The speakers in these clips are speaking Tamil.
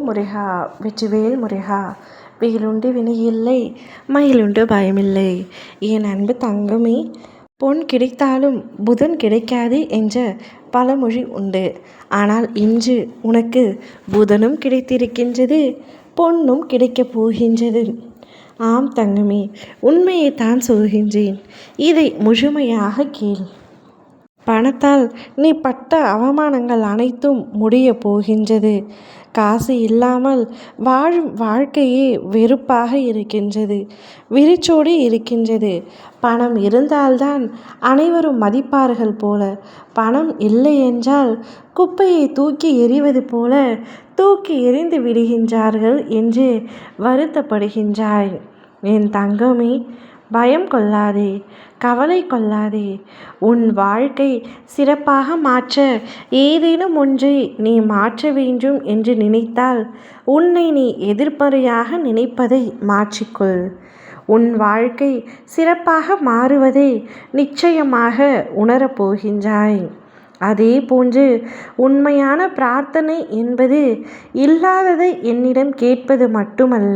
முருகா வெற்றிவேல் முருகா. வேலுண்டு வினையில்லை, மயிலுண்டு பயமில்லை. என் அன்பு தங்கமே, பொன் கிடைத்தாலும் புதன் கிடைக்காது என்ற பழமொழி உண்டு. ஆனால் இன்று உனக்கு புதனும் கிடைத்திருக்கின்றது, பொன்னும் கிடைக்கப் போகின்றது. ஆம் தங்கமே, உண்மையைத்தான் சொல்கின்றேன். இதை முழுமையாக கேள். பணத்தால் நீ பட்ட அவமானங்கள் அனைத்தும் முடிய போகின்றது. காசு இல்லாமல் வாழும் வாழ்க்கையே வெறுப்பாக இருக்கின்றது, விரிச்சோடி இருக்கின்றது. பணம் இருந்தால்தான் அனைவரும் மதிப்பார்கள் போல, பணம் இல்லை என்றால் குப்பையை தூக்கி எறிவது போல தூக்கி எறிந்து விடுகின்றார்கள் என்று வருத்தப்படுகின்றாய். என் தங்கமே, பயம் கொள்ளாதே, கவலை கொள்ளாதே. உன் வாழ்க்கை சிறப்பாக மாற்ற ஏதேனும் ஒன்றை நீ மாற்ற வேண்டும் என்று நினைத்தால் உன்னை நீ எதிர்மறையாக நினைப்பதை மாற்றிக்கொள். உன் வாழ்க்கை சிறப்பாக மாறுவதை நிச்சயமாக உணரப்போகின்றாய். அதே போன்று உண்மையான பிரார்த்தனை என்பது இல்லாததை என்னிடம் கேட்பது மட்டுமல்ல,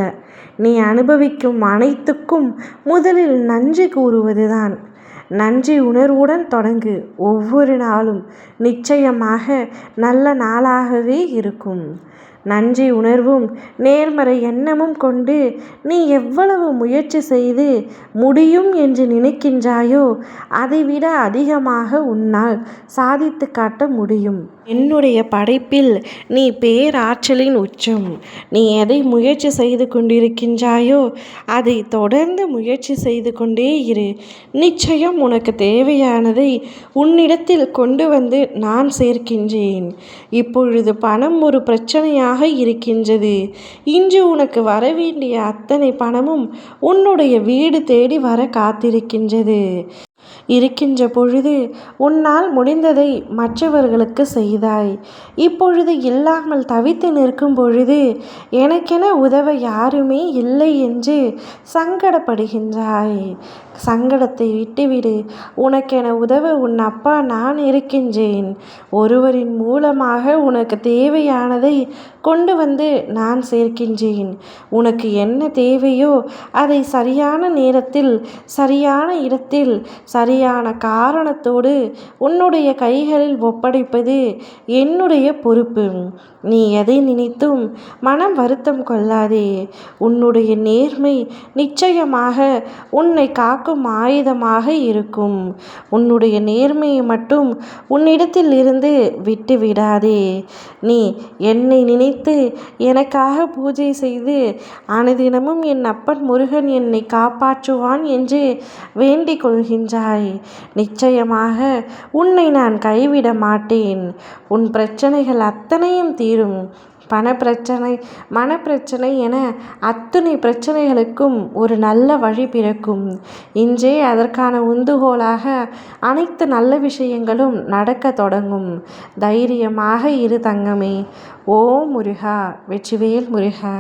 நீ அனுபவிக்கும் அனைத்துக்கும் முதலில் நன்றி கூறுவதுதான். நன்றி உணர்வுடன் தொடங்கு. ஒவ்வொரு நாளும் நிச்சயமாக நல்ல நாளாகவே இருக்கும். நன்றி உணர்வும் நேர்மறை எண்ணமும் கொண்டு நீ எவ்வளவு முயற்சி செய்து முடியும் என்று நினைக்கின்றாயோ அதைவிட அதிகமாக உன்னால் சாதித்து காட்ட முடியும். என்னுடைய படைப்பில் நீ பேராற்றலின் உச்சம். நீ எதை முயற்சி செய்து கொண்டிருக்கின்றாயோ அதை தொடர்ந்து முயற்சி செய்து கொண்டே இரு. நிச்சயம் உனக்கு தேவையானதை உன்னிடத்தில் கொண்டு வந்து நான் சேர்க்கின்றேன். இப்பொழுது பணம் ஒரு பிரச்சனையாக இருக்கின்றது. இன்று உனக்கு வரவேண்டிய அத்தனை பணமும் உன்னுடைய வீடு தேடி வர காத்திருக்கின்றது. இருக்கின்ற பொழுது உன்னால் முடிந்ததை மற்றவர்களுக்கு செய்தாய். இப்பொழுது இல்லாமல் தவித்து நிற்கும் பொழுது எனக்கென உதவ யாருமே இல்லை என்று சங்கடப்படுகின்றாய். சங்கடத்தை விட்டுவிடு. உனக்கென உதவ உன் அப்பா நான் இருக்கின்றேன். ஒருவரின் மூலமாக உனக்கு தேவையானதை கொண்டு வந்து நான் சேர்க்கின்றேன். உனக்கு என்ன தேவையோ அதை சரியான நேரத்தில், சரியான இடத்தில், சரியான காரணத்தோடு உன்னுடைய கைகளில் ஒப்படைப்பது என்னுடைய பொறுப்பு. நீ எதை நினைத்தும் மனம் வருத்தம் கொள்ளாதே. உன்னுடைய நேர்மை நிச்சயமாக உன்னை காக்கும் ஆயுதமாக இருக்கும். உன்னுடைய நேர்மையை மட்டும் உன்னிடத்தில் இருந்து விட்டு விடாதே. நீ என்னை நினைத்து எனக்காக பூஜை செய்து அனுதினமும் என் அப்பன் முருகன் என்னை காப்பாற்றுவான் என்று வேண்டிக் கொள்கின்றாய். நிச்சயமாக உன்னை நான் கைவிட மாட்டேன். உன் பிரச்சனைகள் அத்தனையும் தீரும். பணப்பிரச்சனை, மனப்பிரச்சனை என அத்தனை பிரச்சனைகளுக்கும் ஒரு நல்ல வழி பிறக்கும். இன்றே அதற்கான உந்துகோலாக அனைத்து நல்ல விஷயங்களும் நடக்க தொடங்கும். தைரியமாக இரு தங்கமே. ஓம் முருகா வெற்றிவேல் முருகா.